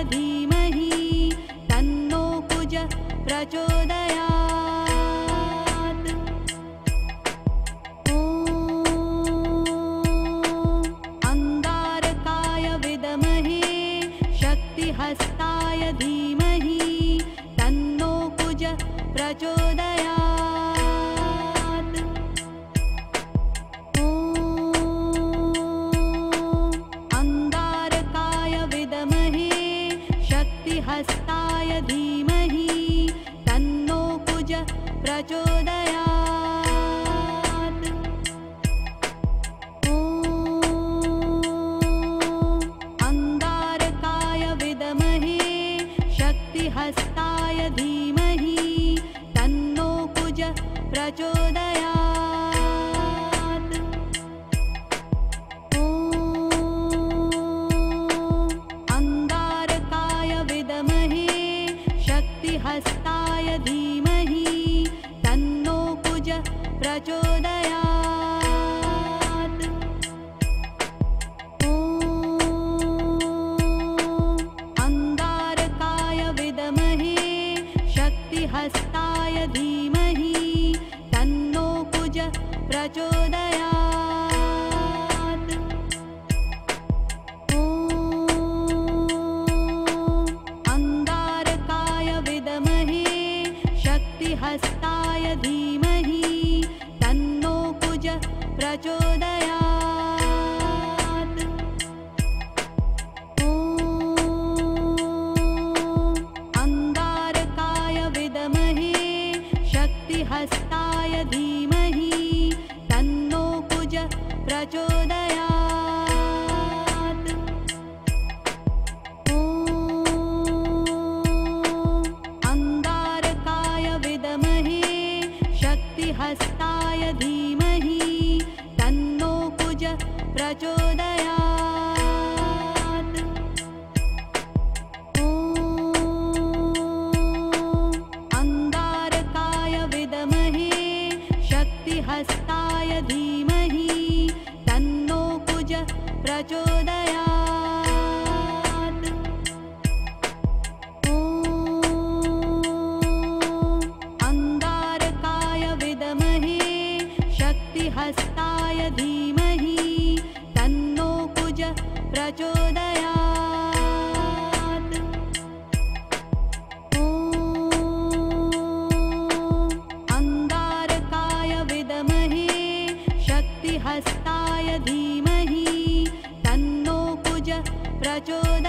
धीमहि तन्नो कुज प्रचोदयात्। ॐ अंगारकाय विद्महे शक्तिहस्ताय धीमहि तन्नो कुज प्रचोदयात्। ॐ अंगारकाय विद्महे शक्तिहस्ताय धीमहि तन्नो कुज प्रचोदयात्। ॐ अंगारकाय विद्महे शक्तिहस्ताय धीमहि तन्नो कुज प्रचोदयात्। ॐ अंगारकाय विद्महे शक्तिहस्ताय धीमहि तन्नो कुज प्रचोदयात्। ॐ अंगारकाय विद्महे शक्तिहस्ताय धीमहि तन्नो कुज प्रचोदयात्। ॐ अंगारकाय विद्महे शक्तिहस्ताय धीमहि तन्नो कुज प्रचोदयात्। ॐ अंगारकाय विद्महे शक्तिहस्ताय धीमहि तन्नो कुज प्रचोदयात्। ॐ अंगारकाय विद्महे शक्तिहस्ताय धीमहि तन्नो कुज प्रचोदयात्। ॐ अंगारकाय विद्महे शक्तिहस्ताय धीमहि तन्नो कुज प्रचोदयात्। ॐ अंगारकाय विद्महे शक्तिहस्ताय धीमहि तन्नो कुज प्रचोदयात्। ॐ अंगारकाय विद्महे शक्तिहस्ताय धीमहि तन्नो कुज प्रचोदयात्।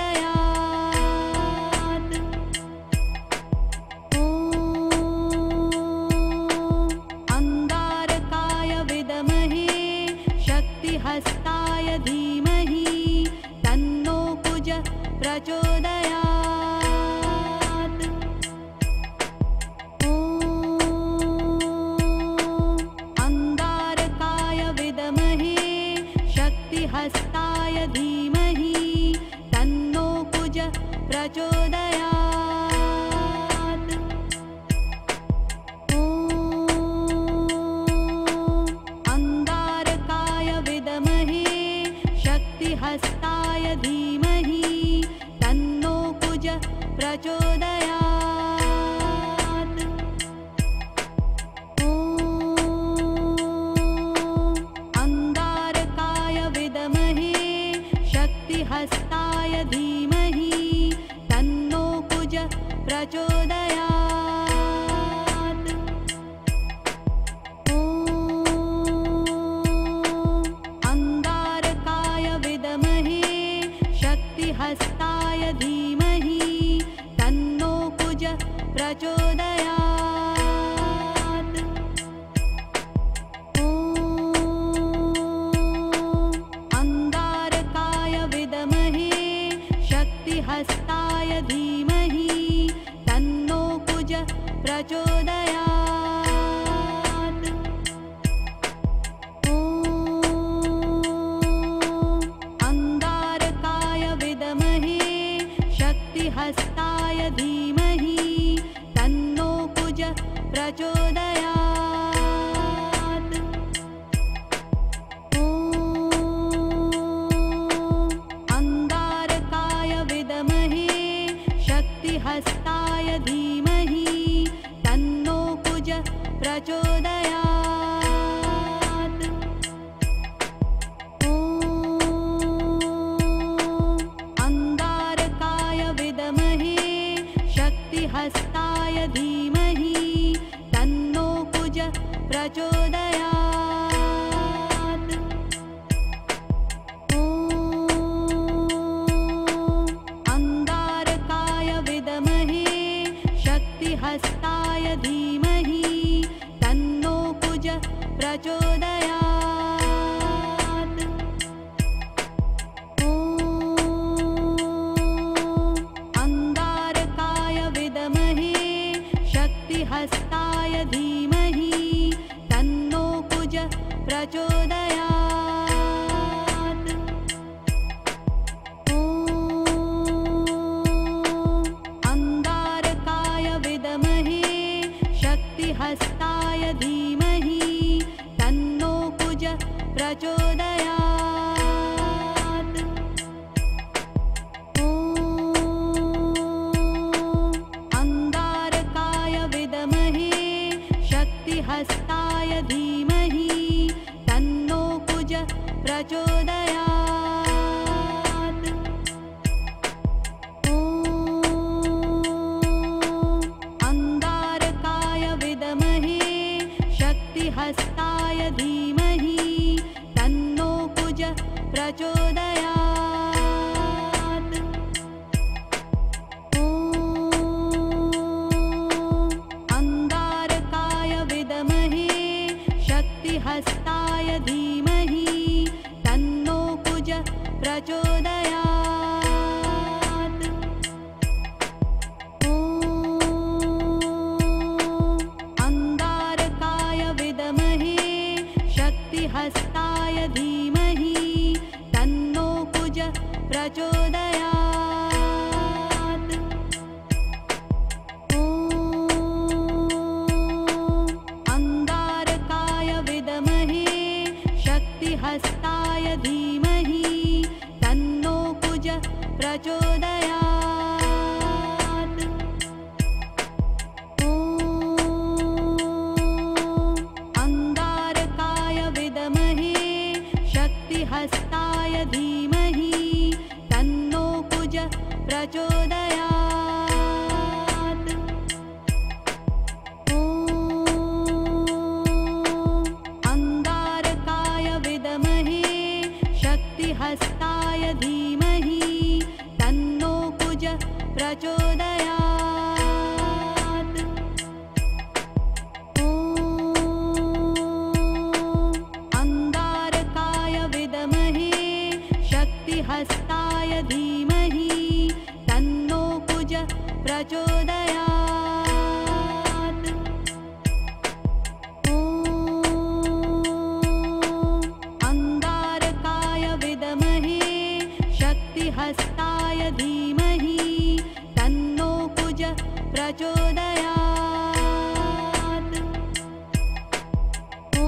ॐ अंगारकाय विद्महे शक्तिहस्ताय धीमहि तन्नो कुज प्रचोदयात्। ॐ अंगारकाय विद्महे शक्तिहस्ताय धीमहि तन्नो कुज प्रचोदयात्। ॐ अंगारकाय विद्महे शक्तिहस्ताय धीमहि तन्नो कुज प्रचोदयात्। ॐ अंगारकाय विद्महे शक्तिहस्ताय धीमहि तन्नो कुज प्रचोदयात्। ॐ अंगारकाय विद्महे शक्तिहस्ताय धीमहि तन्नो कुज प्रचोदयात्। ॐ अंगारकाय विद्महे शक्तिहस्ताय धीमहि तन्नो कुज प्रचोदयात्। ॐ अंगारकाय विद्महे शक्तिहस्ताय धीमहि तन्नो कुज प्रचोदयात्। ॐ अंगारकाय विद्महे शक्तिहस्ताय धीमहि तन्नो कुज प्रचोदयात्। ॐ अंगारकाय विद्महे शक्तिहस्ताय धीमहि तन्नो कुज प्रचोदयात्। ॐ अंगारकाय विद्महे शक्तिहस्ताय धीमहि तन्नो कुज प्रचोदयात्। ॐ अंगारकाय विद्महे शक्तिहस्ताय धीमहि तन्नो कुज प्रचोदयात्। ॐ अंगारकाय विद्महे शक्तिहस्ताय धीमहि तन्नो कुज प्रचोदयात्। ॐ अंगारकाय विद्महे शक्तिहस्ताय धीमहि तन्नो कुज प्रचोदयात्। ॐ अंगारकाय विद्महे शक्तिहस्ताय धीमहि तन्नो कुज प्रचोदयात्। ॐ अंगारकाय विद्महे शक्तिहस्ताय धीमहि तन्नो कुज प्रचोदयात्। ॐ अंगारकाय विद्महे शक्तिहस्ताय धीमहि तन्नो कुज प्रचोदयात्। ॐ अंगारकाय विद्महे शक्तिहस्ताय धीमहि तन्नो कुज प्रचोदयात्। ॐ अंगारकाय विद्महे शक्तिहस्ताय धीमहि तन्नो कुज प्रचोदयात्। ॐ अंगारकाय विद्महे शक्तिहस्ताय धीमहि तन्नो कुज प्रचोदयात्। ॐ अंगारकाय विद्महे शक्तिहस्ताय धीमहि तन्नो कुज प्रचोदयात्। ॐ अंगारकाय विद्महे शक्तिहस्ताय धीमहि तन्नो कुज प्रचोदयात्।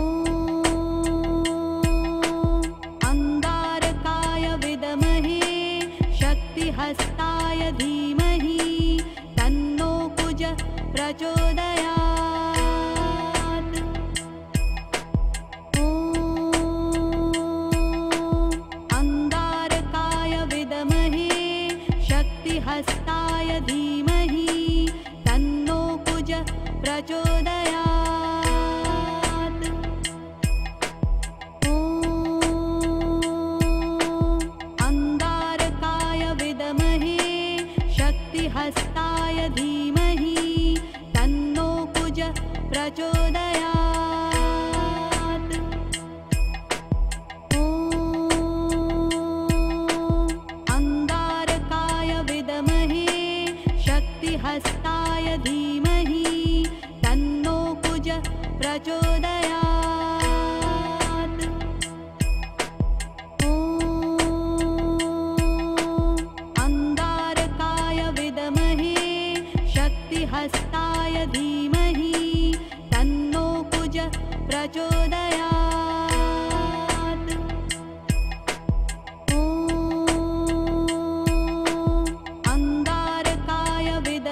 ॐ अंगारकाय विद्महे शक्तिहस्ताय धीमहि तन्नो कुज प्रचोदयात्। ॐ अंगारकाय विद्महे शक्तिहस्ताय धीमहि तन्नो कुज प्रचोदयात्। ॐ अंगारकाय विद्महे शक्तिहस्ताय धीमहि तन्नो कुज प्रचोदयात्। ॐ अंगारकाय विद्महे शक्तिहस्ताय धीमहि तन्नो कुज प्रचोदयात्। ॐ अंगारकाय विद्महे शक्तिहस्ताय धीमहि तन्नो कुज प्रचोदयात्। ॐ अंगारकाय विद्महे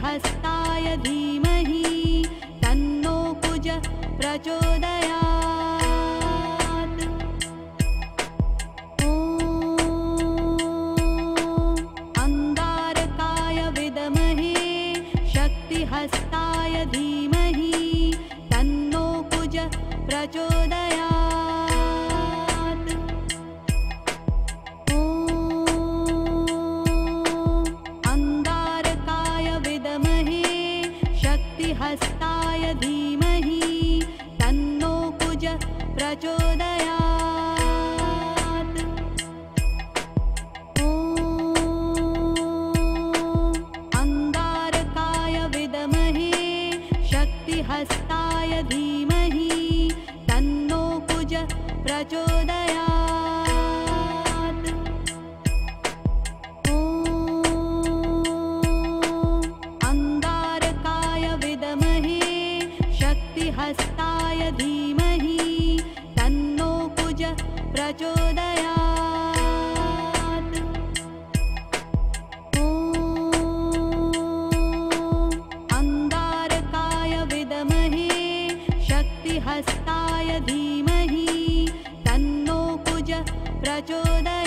हस्ताय धीमहि तन्नो प्रचोदयात्। ॐ अन्गारकाय विद्महे शक्तिहस्ताय धीमहि तन्नो कुज प्रचोदयात्। ॐ अन्गारकाय विद्महे शक्तिहस्ताय धीमहि तन्नो कुज प्रचोदयात्। ॐ अन्गारकाय विद्महे शक्तिहस्ताय धीमहि तन्नो कुज प्रचोदयात्। ॐ अन्गारकाय विद्महे शक्तिहस्ताय धीमहि तन्नो कुज प्रचोदयात्। ॐ अन्गारकाय विद्महे शक्तिहस्ताय धीमहि तन्नो कुज प्रचोदयात्।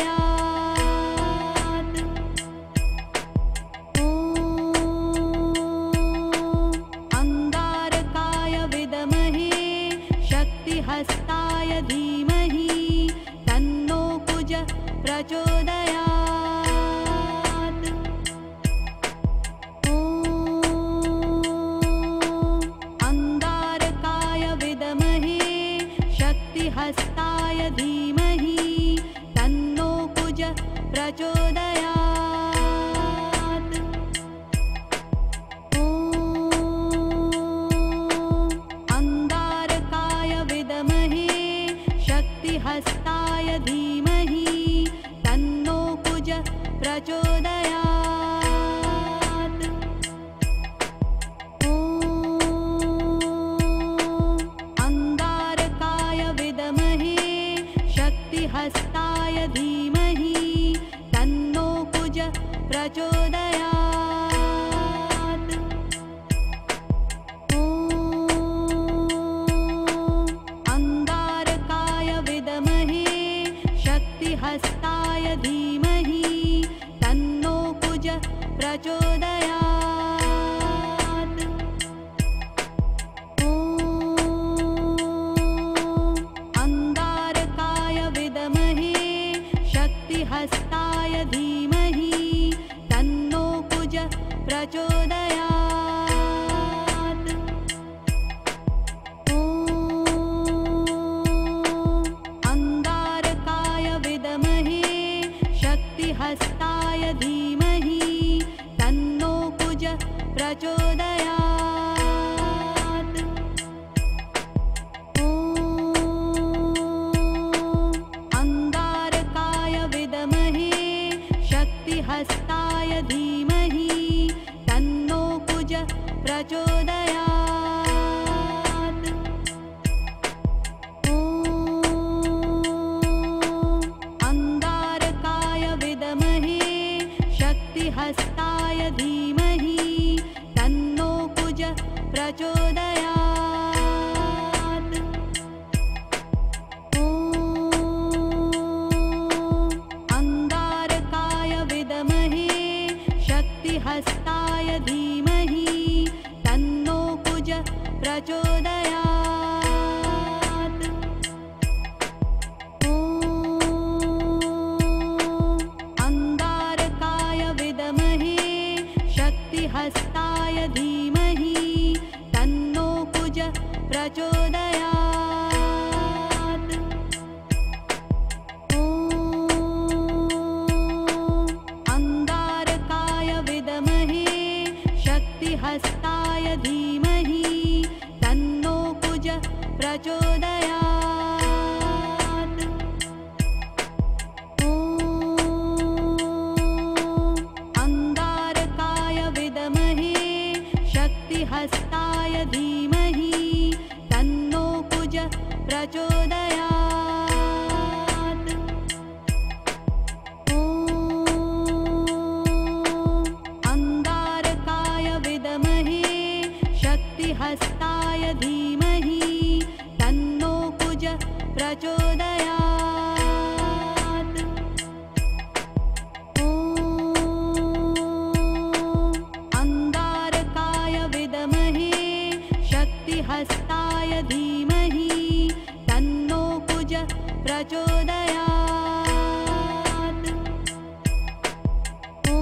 ॐ अन्गारकाय विद्महे शक्तिहस्ताय धीमहि तन्नो कुज प्रचोदयात्। ॐ अन्गारकाय विद्महे शक्तिहस्ताय धीमहि तन्नो कुज प्रचोदयात्। ॐ अन्गारकाय विद्महे शक्तिहस्ताय धीमहि तन्नो कुज प्रचोदयात्। ॐ अन्गारकाय विद्महे शक्तिहस्ताय धीमहि तन्नो कुज प्रचोदयात्। ॐ अन्गारकाय विद्महे शक्तिहस्ताय धीमहि तन्नो कुज प्रचोदयात्। ॐ अन्गारकाय विद्महे शक्तिहस्ताय धीमहि तन्नो कुज प्रचोदयात्। ॐ अन्गारकाय विद्महे शक्तिहस्ताय धीमहि तन्नो कुज प्रचोदयात्। ॐ अन्गारकाय विद्महे शक्तिहस्ताय धीमहि तन्नो कुज प्रचोदयात्। ॐ अन्गारकाय विद्महे शक्तिहस्ताय धीमहि तन्नो कुज प्रचोदयात्। ॐ अन्गारकाय विद्महे शक्तिहस्ताय धीमहि तन्नो कुज प्रचोदयात्। ॐ अन्गारकाय विद्महे शक्तिहस्ताय धीमहि तन्नो कुज प्रचोदयात्। ॐ अन्गारकाय विद्महे शक्तिहस्ताय धीमहि तन्नो कुज प्रचोदयात्। ॐ अन्गारकाय विद्महे शक्तिहस्ताय धीमहि तन्नो कुज प्रचोदयात्। ॐ अन्गारकाय विद्महे शक्तिहस्ताय धीमहि शक्तिहस्ताय धीमहि तन्नो कुज प्रचोदयात्। ॐ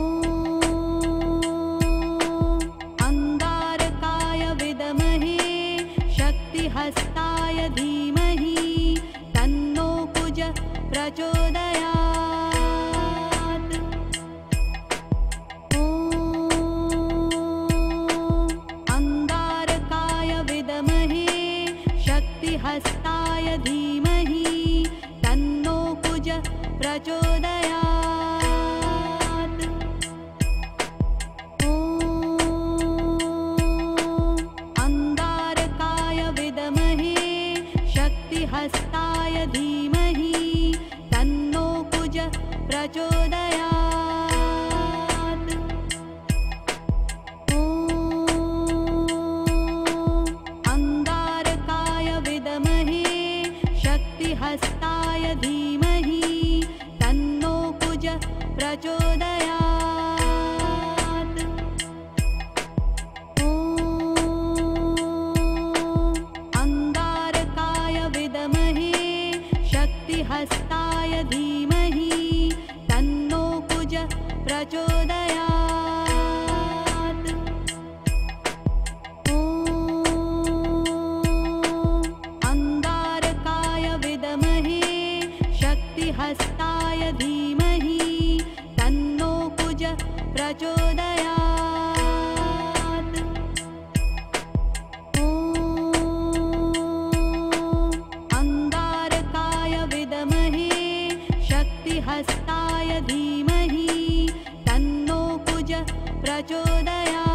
अंगारकाय विद्महे शक्तिहस्ताय धीमहि तन्नो कुज प्रचोदयात्। ॐ अंगारकाय विद्महे शक्तिहस्ताय धीमहि तन्नो कुज प्रचोदयात्। ॐ अंगारकाय विद्महे शक्तिहस्ताय धीमहि तन्नो कुज प्रचोदयात्। ॐ अंगारकाय विद्महे शक्तिहस्ताय धीमहि तन्नो कुज प्रचोदयात्। ॐ अंगारकाय विद्महे शक्तिहस्ताय धीमहि तन्नो कुज प्रचोदयात्। ॐ अंगारकाय विद्महे शक्तिहस्ताय धीमहि तन्नो कुज प्रचोदयात्। ॐ अंगारकाय विद्महे शक्तिहस्ताय धीमहि तन्नो कुज प्रचोदयात्।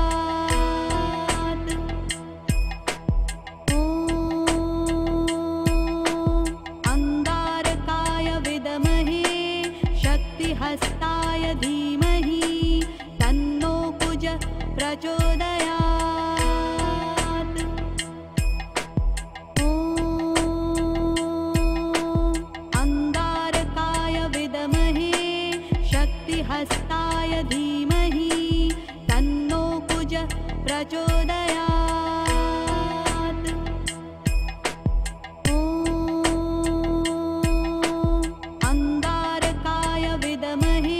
ॐ अंगारकाय विद्महे शक्तिहस्ताय धीमहि तन्नो कुज प्रचोदयात्। ॐ अंगारकाय विद्महे शक्तिहस्ताय धीमहि तन्नो कुज प्रचोदयात्। ॐ अंगारकाय विद्महे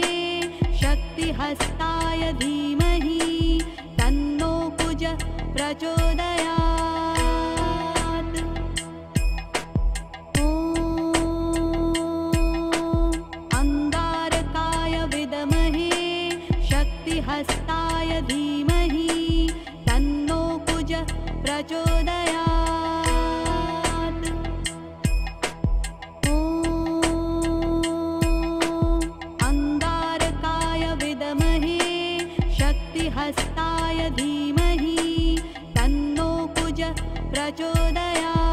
शक्तिहस्ताय धीमहि तन्नो कुज प्रचोदयात्। ॐ अंगारकाय विद्महे शक्तिहस्ताय धीमहि तन्नो कुज प्रचोदयात्। ॐ अंगारकाय विद्महे शक्तिहस्ताय धीमहि तन्नो कुज प्रचोदयात्।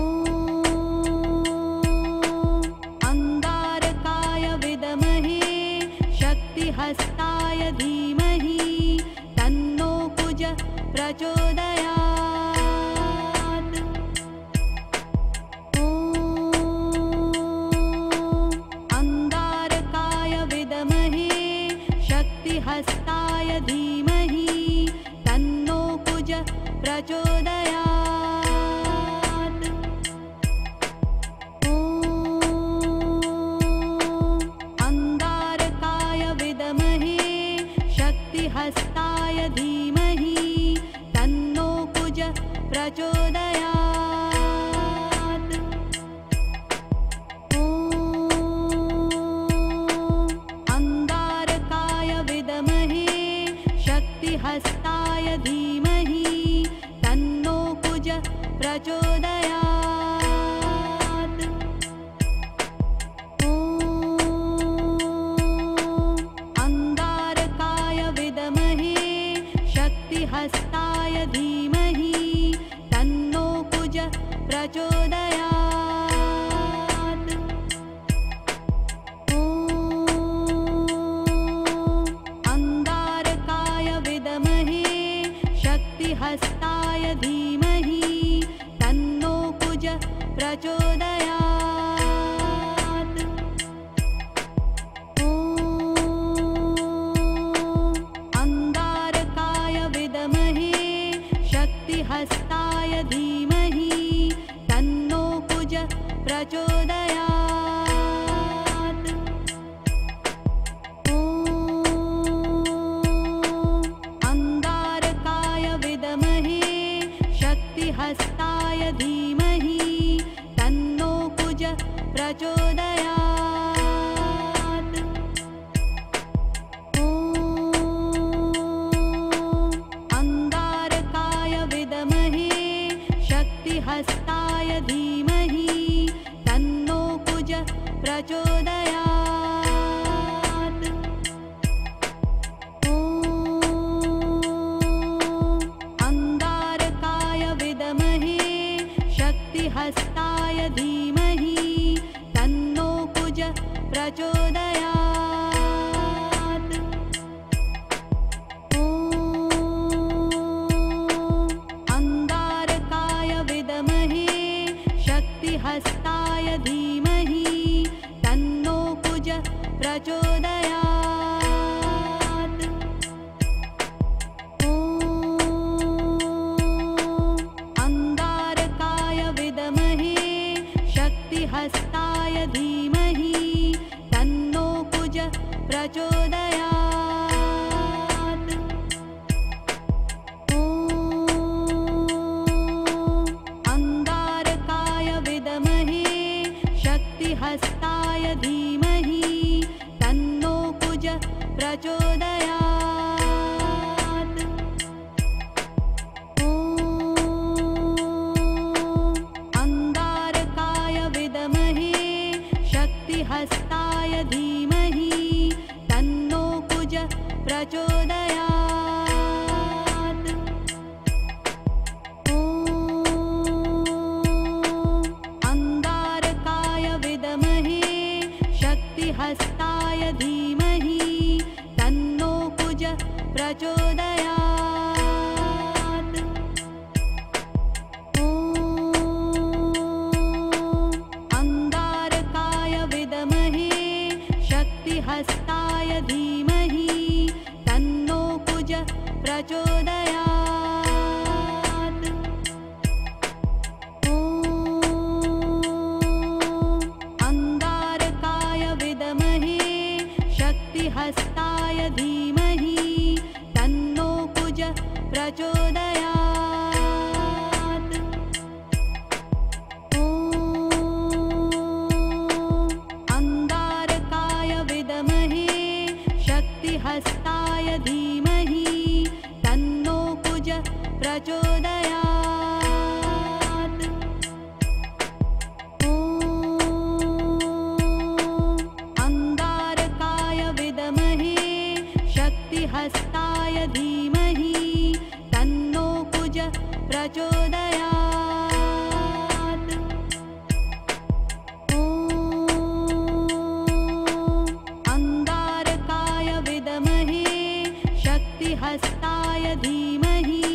ॐ अंगारकाय विद्महे शक्तिहस्ताय धीमहि तन्नो कुज प्रचोदयात्। ॐ अंगारकाय विद्महे शक्तिहस्ताय धीमहि तन्नो कुज प्रचोदयात्। ॐ अंगारकाय विद्महे शक्तिहस्ताय धीमहि तन्नो कुज प्रचोदयात्। ॐ अंगारकाय विद्महे शक्तिहस्ताय धीमहि तन्नो कुज प्रचोदयात्। ॐ अंगारकाय विद्महे शक्तिहस्ताय धीमहि तन्नो कुज प्रचोदयात्। ॐ अंगारकाय विद्महे शक्तिहस्ताय धीमहि तन्नो कुज प्रचोदयात्। ॐ अंगारकाय विद्महे शक्तिहस्ताय धीमहि तन्नो कुज प्रचोदयात्। ॐ अंगारकाय विद्महे शक्तिहस्ताय धीमहि तन्नो कुज प्रचोदयात्। ॐ अंगारकाय विद्महे शक्तिहस्ताय धीमहि तन्नो कुज प्रचोदयात्। ॐ अंगारकाय विद्महे शक्तिहस्ताय धीमहि तन्नो कुज प्रचोदयात्। ॐ अंगारकाय विद्महे शक्तिहस्ताय धीमहि तन्नो कुज प्रचोदयात्। ॐ अंगारकाय विद्महे शक्तिहस्ताय धीमहि तन्नो कुज प्रचोदयात्। ॐ अंगारकाय विद्महे शक्तिहस्ताय धीमहि तन्नो कुज प्रचोदयात्। ॐ अंगारकाय विद्महे शक्तिहस्ताय धीमहि तन्नो कुज प्रचोदयात्। ॐ अंगारकाय विद्महे शक्तिहस्ताय धीमहि तन्नो कुज प्रचोदयात्। ॐ अंगारकाय विद्महे शक्तिहस्ताय धीमहि तन्नो कुज प्रचोदयात्। ॐ अंगारकाय विद्महे शक्तिहस्ताय धीमहि तन्नो कुज प्रचोदयात्। ॐ अंगारकाय विद्महे शक्तिहस्ताय धीमहि तन्नो कुज प्रचोदयात्। ॐ अंगारकाय विद्महे शक्तिहस्ताय धीमहि तन्नो कुज प्रचोदयात्। ॐ अंगारकाय विद्महे शक्तिहस्ताय धीमहि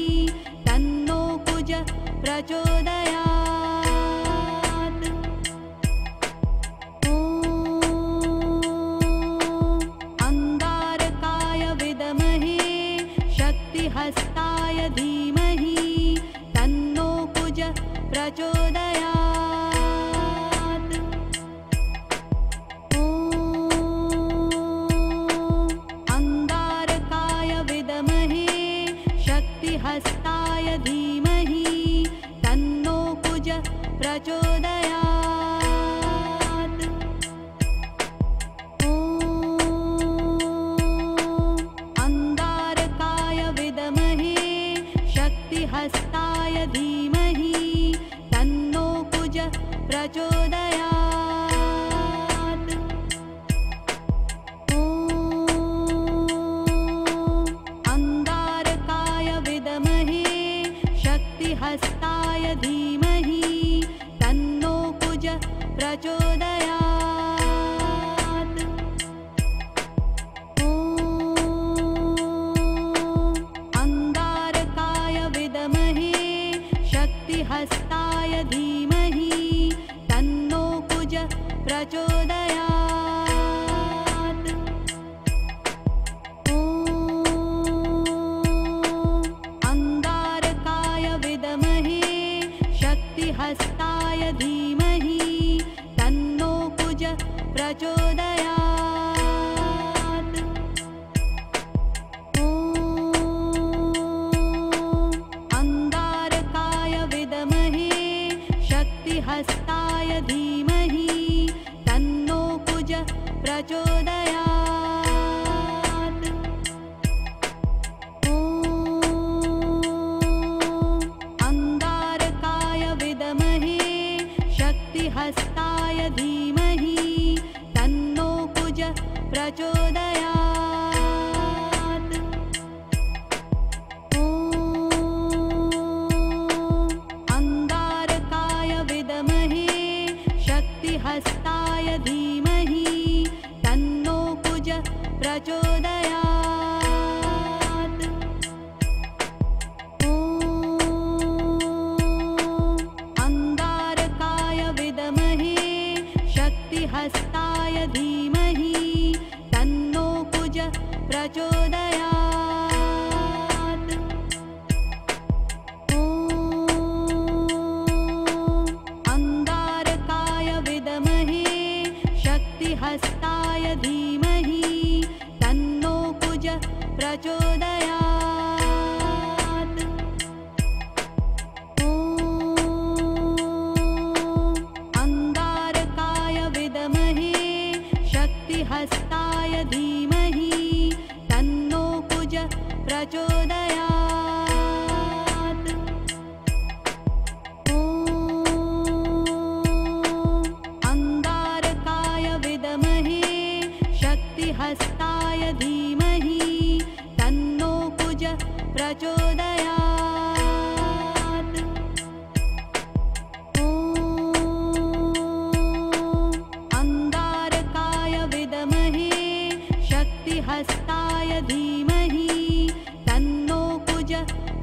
तन्नो कुज प्रचोदयात्। ॐ अंगारकाय विद्महे शक्तिहस्ताय धीमहि तन्नो कुज प्रचोदयात्। ॐ अंगारकाय विद्महे शक्तिहस्ताय धीमहि तन्नो कुज प्रचोदयात्। ॐ अंगारकाय विद्महे शक्तिहस्ताय धीमहि तन्नो कुज प्रचोदयात्। ॐ अंगारकाय विद्महे शक्तिहस्ताय धीमहि तन्नो कुज प्रचोदयात्। ॐ अंगारकाय विद्महे शक्तिहस्ताय धीमहि तन्नो कुज प्रचोदयात्। ॐ अंगारकाय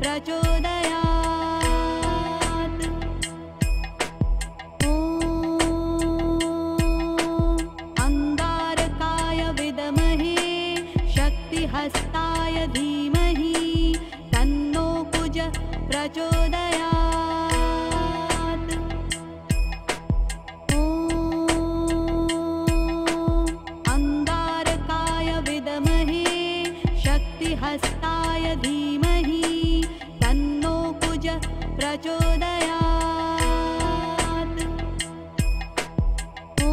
प्रचोदयात्। ॐ अंगारकाय विद्महे शक्तिहस्ताय धीमहि तन्नो कुज प्रचोदयात्। ॐ अंगारकाय विद्महे शक्तिहस्ताय धीमहि तन्नो कुज प्रचोदयात्। ॐ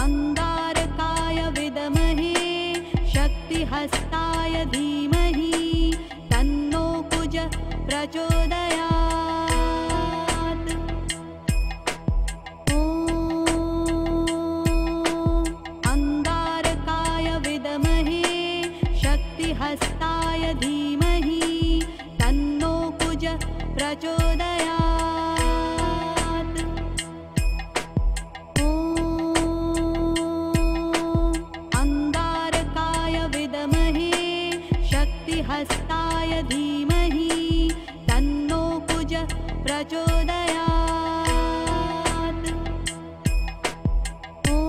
अंगारकाय विद्महे शक्तिहस्ताय धीमहि तन्नो कुज प्रचोदयात्। ॐ अंगारकाय विद्महे शक्तिहस्ताय धीमहि तन्नो कुज प्रचोदयात्। ॐ अंगारकाय विद्महे शक्तिहस्ताय धीमहि तन्नो कुज प्रचोदयात्। ॐ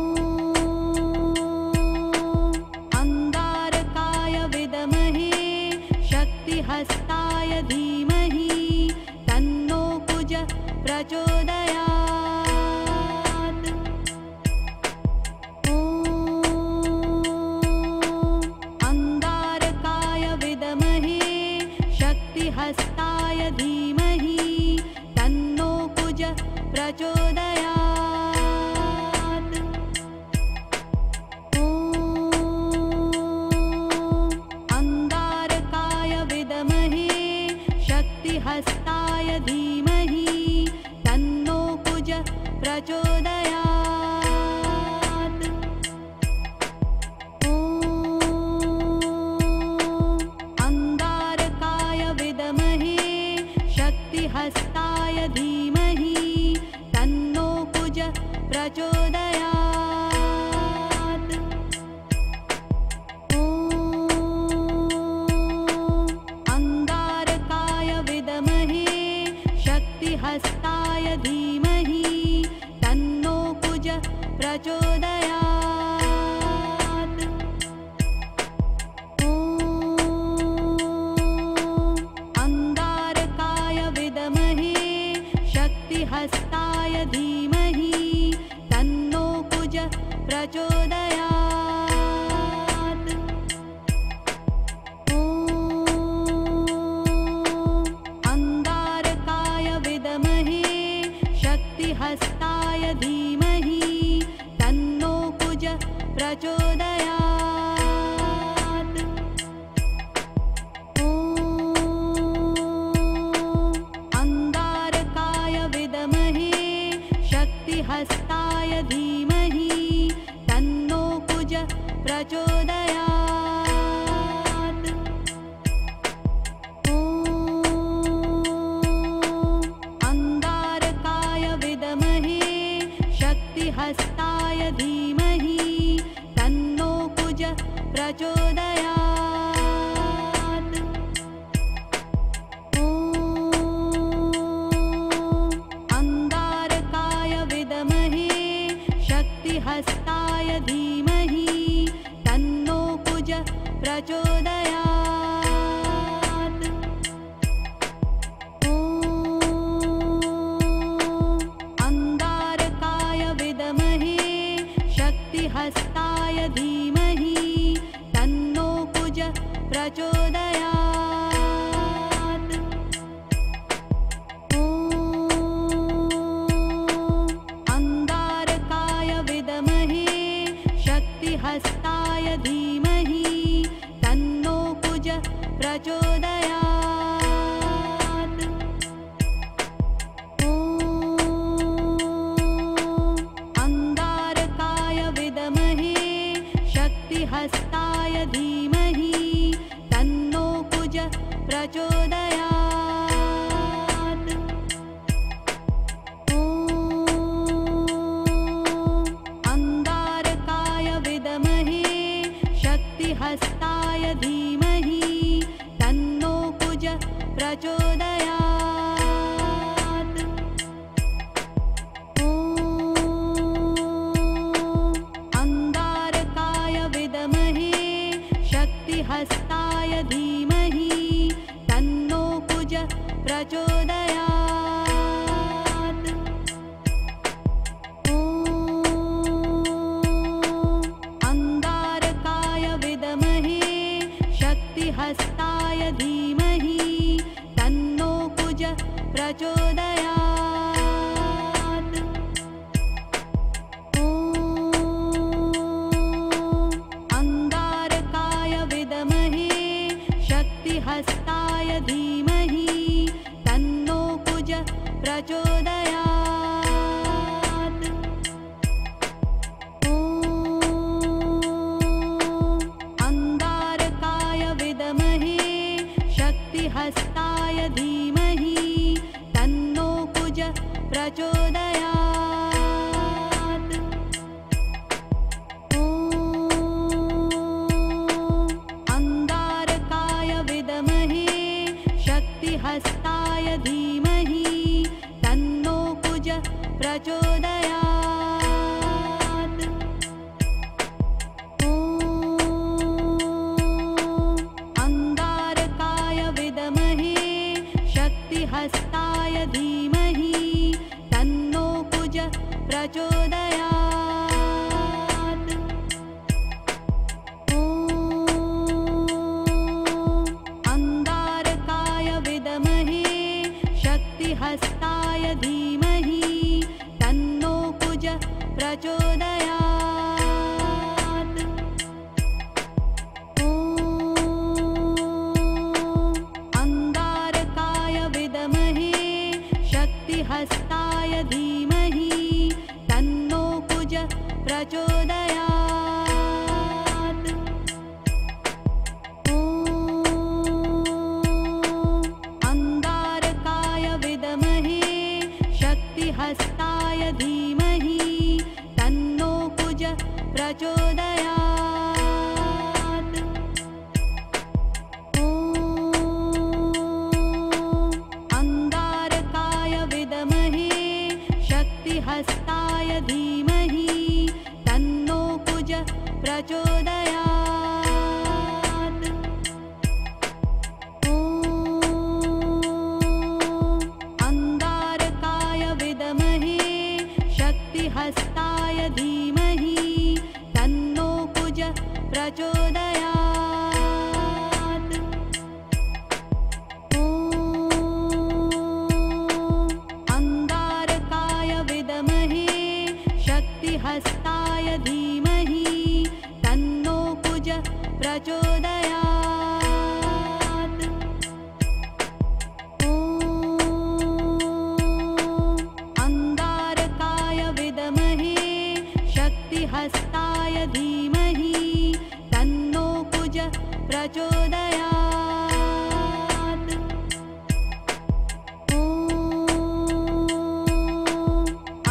अंगारकाय विद्महे शक्तिहस्ताय धीमहि तन्नो कुज प्रचोदयात्। ॐ अंगारकाय विद्महे शक्तिहस्ताय धीमहि तन्नो कुज प्रचोदयात्। ॐ अंगारकाय विद्महे शक्तिहस्ताय धीमहि तन्नो कुज प्रचोदयात्। ॐ अंगारकाय विद्महे शक्तिहस्ताय धीमहि तन्नो कुज प्रचोदयात्। ॐ अंगारकाय विद्महे शक्तिहस्ताय धीमहि तन्नो कुज प्रचोदयात्। ॐ अंगारकाय विद्महे शक्तिहस्ताय धीमहि तन्नो कुज प्रचोदयात्। ॐ अंगारकाय विद्महे शक्तिहस्ताय धीमहि तन्नो कुज प्रचोदयात्। ॐ अंगारकाय विद्महे शक्तिहस्ताय धीमहि तन्नो कुज प्रचोदयात्। ॐ अंगारकाय विद्महे शक्तिहस्ताय धीमहि तन्नो कुज प्रचोदयात्। ॐ अंगारकाय विद्महे शक्तिहस्ताय धीमहि तन्नो कुज प्रचोदयात्। ॐ अंगारकाय विद्महे शक्तिहस्ताय धीमहि तन्नो कुज प्रचोदयात्। ॐ अंगारकाय विद्महे शक्तिहस्ताय धीमहि तन्नो कुज प्रचोदयात्। ॐ अंगारकाय विद्महे शक्तिहस्ताय धीमहि तन्नो कुज प्रचोदयात्। ॐ अंगारकाय विद्महे शक्तिहस्ताय धीमहि प्रचोदयात्। ॐ अंगारकाय विद्महे शक्तिहस्ताय धीमहि तन्नो कुज प्रचोदयात्। ॐ अंगारकाय विद्महे शक्तिहस्ताय धीमहि तन्नो कुज प्रचोदयात्। ॐ अंगारकाय विद्महे शक्तिहस्ताय धीमहि तन्नो कुज प्रचोदयात्। ॐ अंगारकाय विद्महे शक्तिहस्ताय धीमहि तन्नो कुज प्रचोदयात्। ॐ अंगारकाय विद्महे शक्तिहस्ताय धीमहि तन्नो कुज प्रचोदयात्। ॐ अंगारकाय विद्महे शक्तिहस्ताय धीमहि तन्नो कुज प्रचोदयात्। ॐ अंगारकाय विद्महे शक्तिहस्ताय धीमहि तन्नो कुज प्रचोदयात्। ॐ अंगारकाय विद्महे शक्तिहस्ताय धीमहि तन्नो कुज प्रचोदयात्। ॐ अंगारकाय विद्महे शक्तिहस्ताय धीमहि तन्नो कुज प्रचोदयात्। ॐ अंगारकाय विद्महे शक्तिहस्ताय धीमहि तन्नो कुज प्रचोदयात्। ॐ अंगारकाय विद्महे शक्तिहस्ताय धीमहि तन्नो कुज प्रचोदयात्। ॐ अंगारकाय विद्महे शक्तिहस्ताय धीमहि तन्नो कुज प्रचोदयात्। ॐ अंगारकाय विद्महे शक्तिहस्ताय धीमहि तन्नो कुज प्रचोदयात्। ॐ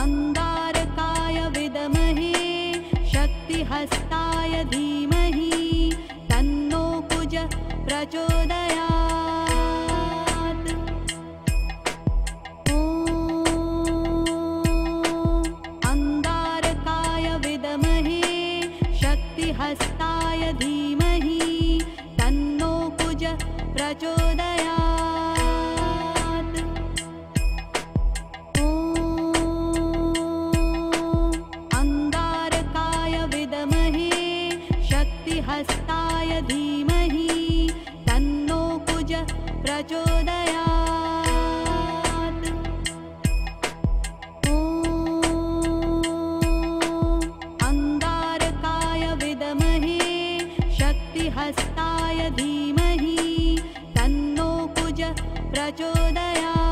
अंगारकाय विद्महे शक्तिहस्ताय धीमहि तन्नो कुज प्रचोदयात्। ॐ अंगारकाय विद्महे शक्तिहस्ताय धीमहि तन्नो कुज प्रचोदयात्। ॐ अंगारकाय विद्महे शक्तिहस्ताय धीमहि तन्नो कुज प्रचोदयात्। ॐ अंगारकाय विद्महे शक्तिहस्ताय धीमहि तन्नो कुज प्रचोदयात्।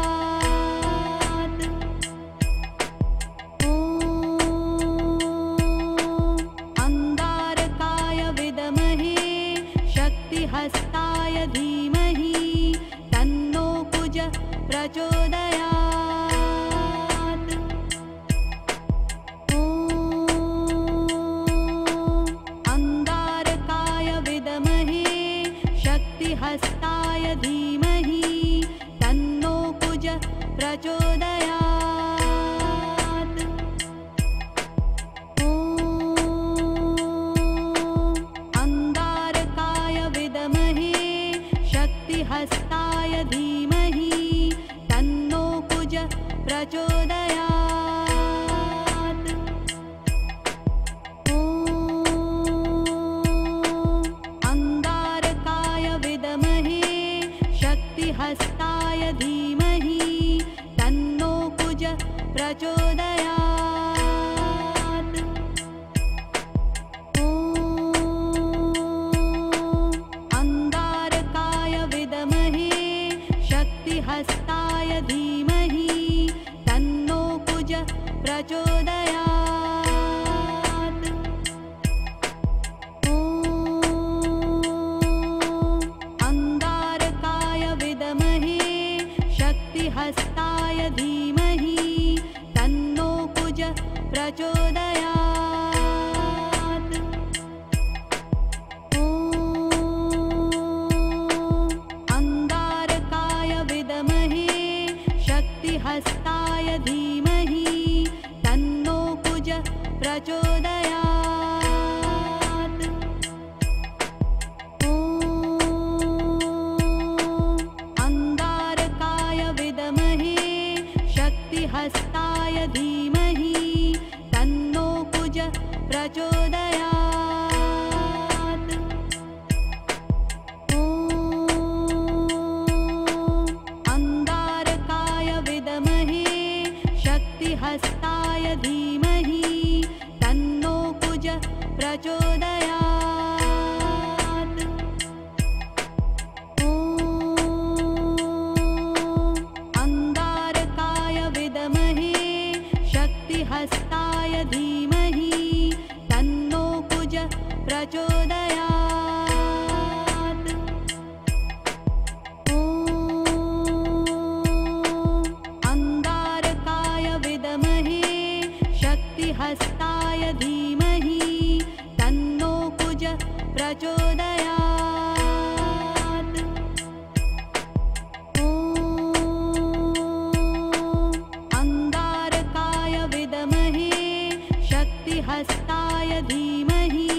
ॐ अंगारकाय विद्महे शक्तिहस्ताय धीमहि तन्नो कुज प्रचोदयात्। ॐ अंगारकाय विद्महे शक्तिहस्ताय धीमहि कुज प्रचोदयात्। ॐ अन्गारकाय विद्महे शक्तिहस्ताय धीमहि तन्नो कुज प्रचोदयात्। ॐ अंगारकाय विद्महे शक्तिहस्ताय धीमहि तन्नो कुज प्रचोदयात्। ॐ अंगारकाय विद्महे शक्तिहस्ताय धीमहि तन्नो कुज प्रचोदयात्। ॐ अंगारकाय विद्महे शक्तिहस्ताय धीमहि तन्नो कुज प्रचोदयात्। ॐ अंगारकाय विद्महे शक्तिहस्ताय धीमहि तन्नो कुज प्रचोदयात्। ॐ अंगारकाय विद्महे शक्तिहस्ताय धीमहि तन्नो कुज प्रचोदयात्। ॐ अंगारकाय विद्महे शक्तिहस्ताय धीमहि तन्नो कुज प्रचोदयात्। ॐ अंगारकाय विद्महे शक्तिहस्ताय धीमहि तन्नो कुज प्रचोदयात्। ॐ अंगारकाय विद्महे शक्तिहस्ताय धीमहि तन्नो कुज प्रचोदयात्। ॐ अंगारकाय विद्महे शक्तिहस्ताय धीमहि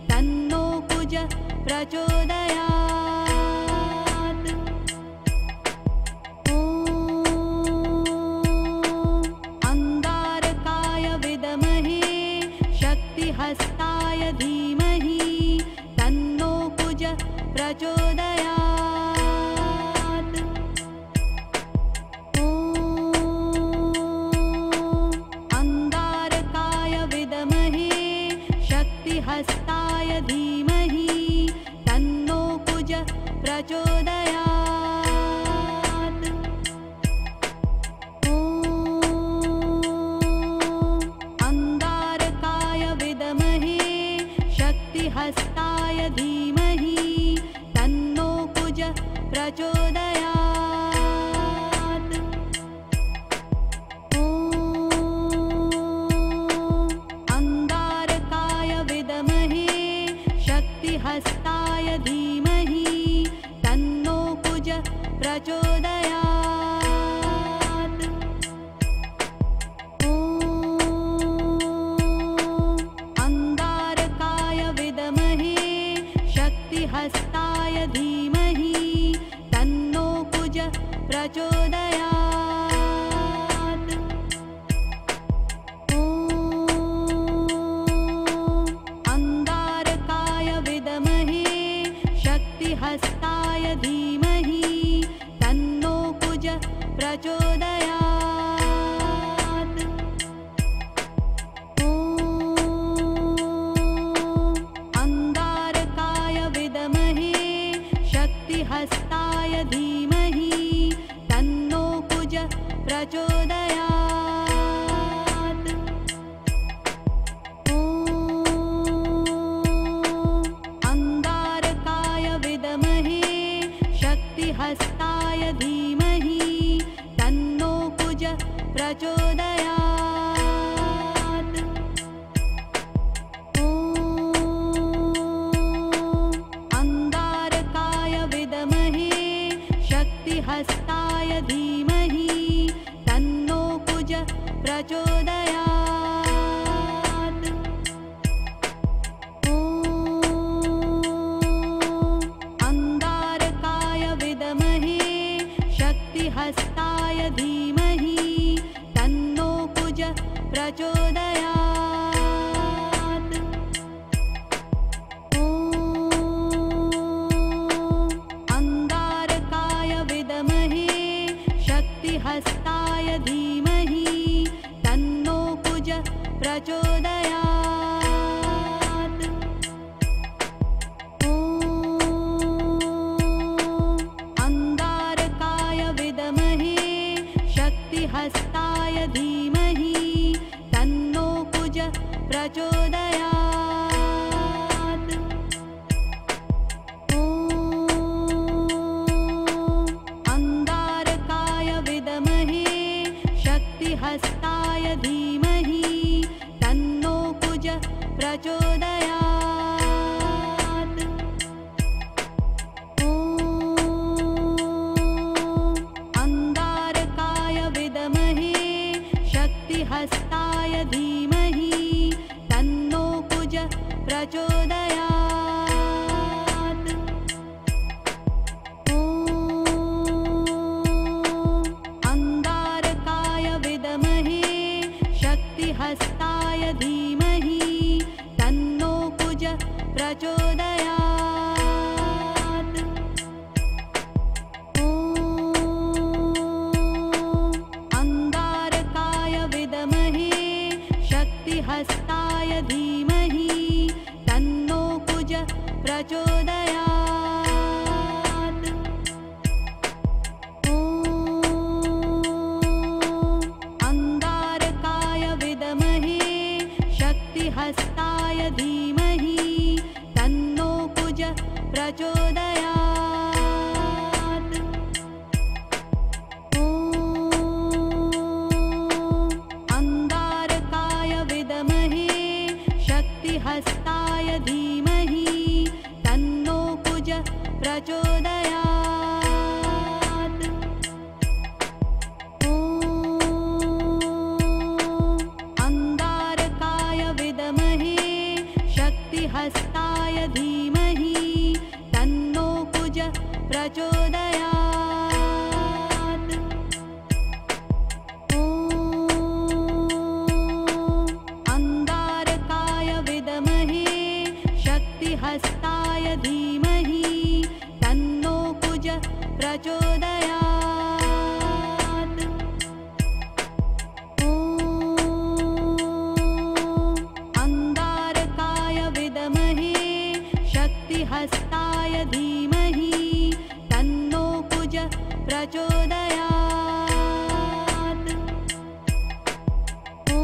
तन्नो कुज प्रचोदयात्। ॐ अंगारकाय विद्महे शक्तिहस्ताय धीमहि तन्नो कुज प्रचोदयात्। ॐ अंगारकाय विद्महे शक्तिहस्ताय धीमहि तन्नो कुज प्रचोदयात्। ॐ अंगारकाय विद्महे शक्तिहस्ताय धीमहि तन्नो कुज प्रचोदयात्। ॐ अंगारकाय विद्महे शक्तिहस्ताय धीमहि तन्नो कुज प्रचोदयात्। ॐ अंगारकाय विद्महे शक्तिहस्ताय धीमहि तन्नो कुज प्रचोदयात्। ॐ अंगारकाय विद्महे शक्तिहस्ताय धीमहि तन्नो कुज प्रचोदयात्। ॐ अंगारकाय विद्महे शक्तिहस्ताय धीमहि तन्नो कुज प्रचोदयात्। ॐ अंगारकाय विद्महे शक्तिहस्ताय धीमहि तन्नो कुज प्रचोदयात्। ॐ अंगारकाय विद्महे शक्तिहस्ताय धीमहि प्रचोदयात्। ॐ अन्गारकाय विद्महे शक्तिहस्ताय धीमहि तन्नो कुज प्रचोदयात्। ॐ अंगारकाय विद्महे शक्तिहस्ताय धीमहि तन्नो कुज प्रचोदयात्। ॐ अंगारकाय विद्महे शक्तिहस्ताय धीमहि तन्नो कुज प्रचोदयात्। ॐ अंगारकाय विद्महे शक्तिहस्ताय धीमहि तन्नो कुज प्रचोदयात्। ॐ अंगारकाय विद्महे शक्तिहस्ताय धीमहि तन्नो कुज प्रचोदयात्। ॐ अंगारकाय विद्महे शक्तिहस्ताय धीमहि तन्नो कुज प्रचोदयात्। ॐ अंगारकाय विद्महे शक्तिहस्ताय धीमहि तन्नो कुज प्रचोदयात्। ॐ अंगारकाय विद्महे शक्तिहस्ताय धीमहि तन्नो कुज प्रचोदयात्। ॐ अंगारकाय विद्महे शक्तिहस्ताय धीमहि तन्नो कुज प्रचोदयात्। ॐ अंगारकाय विद्महे शक्तिहस्ताय धीमहि तन्नो कुज प्रचोदयात्। ॐ अंगारकाय विद्महे शक्तिहस्ताय धीमहि तन्नो कुज प्रचोदयात्। ॐ अंगारकाय विद्महे शक्तिहस्ताय धीमहि तन्नो कुज प्रचोदयात्। ॐ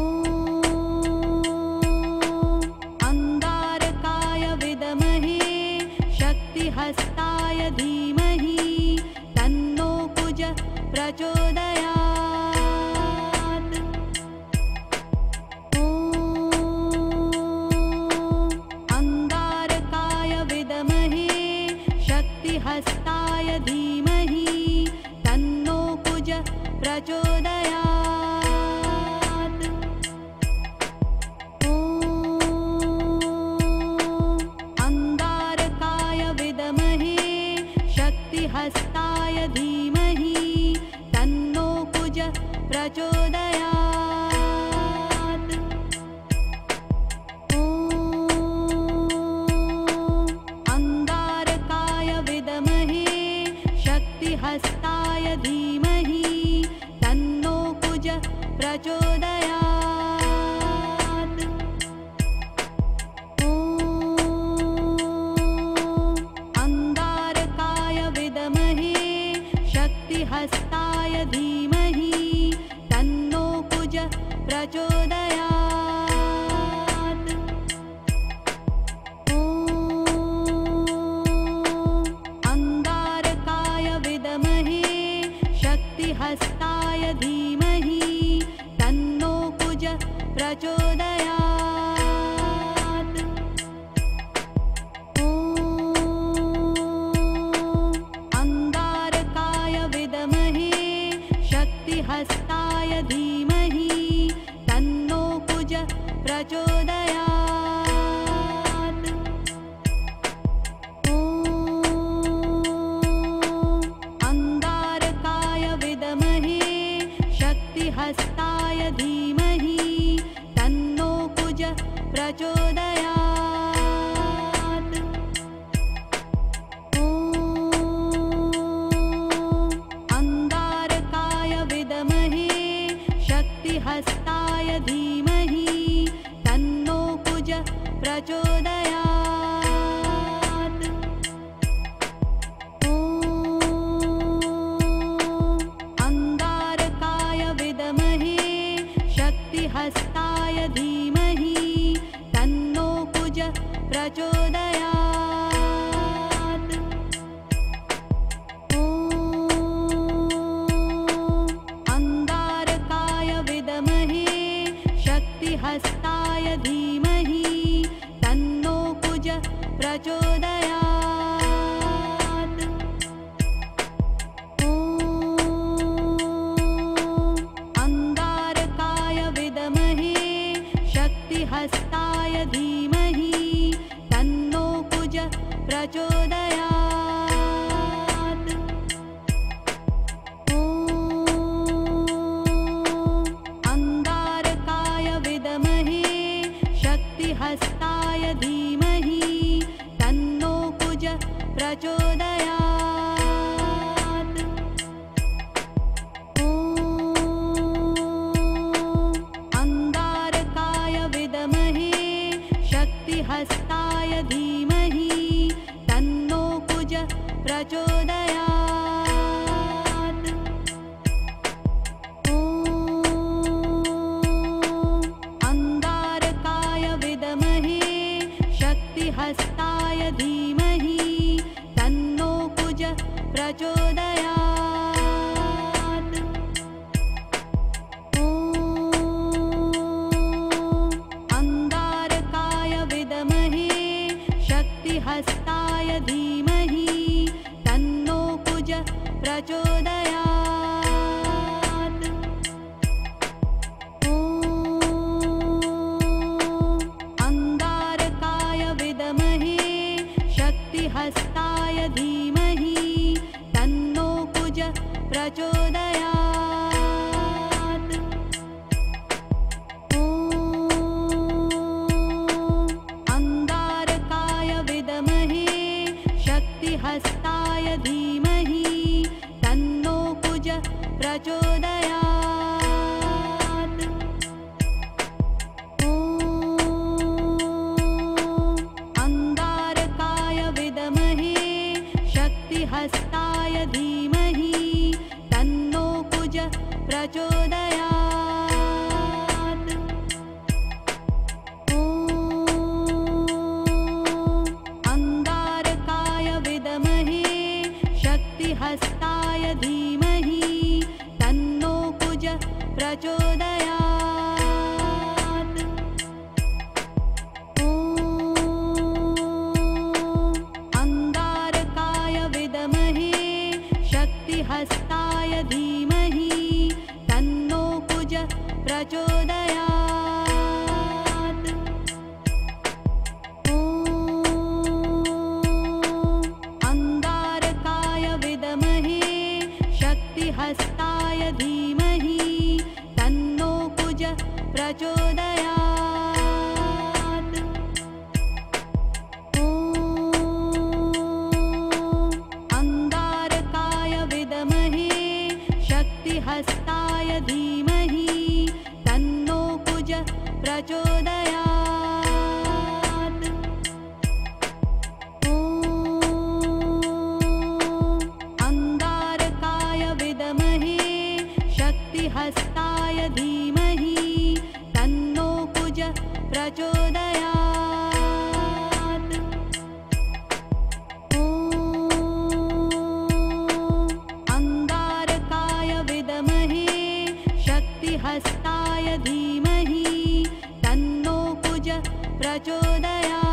अंगारकाय विद्महे शक्तिहस्ताय धीमहि तन्नो कुज प्रचोदयात्। ॐ अंगारकाय विद्महे शक्तिहस्ताय धीमहि तन्नो कुज प्रचोदयात्। ॐ अंगारकाय विद्महे शक्तिहस्ताय धीमहि तन्नो कुज प्रचोदयात्। ॐ अंगारकाय विद्महे शक्तिहस्ताय धीमहि तन्नो कुज प्रचोदयात्। ॐ अंगारकाय विद्महे शक्तिहस्ताय धीमहि तन्नो कुज प्रचोदयात्। ॐ अंगारकाय विद्महे शक्तिहस्ताय धीमहि तन्नो कुज प्रचोदयात्। ॐ अंगारकाय विद्महे शक्तिहस्ताय धीमहि प्रचोदयात्। ॐ अंगारकाय विद्महे शक्तिहस्ताय धीमहि तन्नो कुज प्रचोदयात्। ॐ अंगारकाय विद्महे शक्तिहस्ताय धीमहि तन्नो कुज प्रचोदयात्। ॐ अंगारकाय विद्महे शक्तिहस्ताय धीमहि तन्नो कुज प्रचोदयात्। ॐ अंगारकाय विद्महे शक्तिहस्ताय धीमहि तन्नो कुज प्रचोदयात्। ॐ अंगारकाय विद्महे शक्तिहस्ताय धीमहि तन्नो कुज प्रचोदयात्। ॐ अंगारकाय विद्महे शक्तिहस्ताय धीमहि तन्नो कुज प्रचोदयात्। ॐ अंगारकाय विद्महे शक्तिहस्ताय धीमहि तन्नो कुज प्रचोदयात्। ॐ अंगारकाय विद्महे शक्तिहस्ताय धीमहि तन्नो कुज प्रचोदयात्। ॐ अंगारकाय विद्महे शक्तिहस्ताय धीमहि तन्नो कुज प्रचोदयात्। ॐ अंगारकाय विद्महे शक्तिहस्ताय धीमहि तन्नो कुज प्रचोदयात्।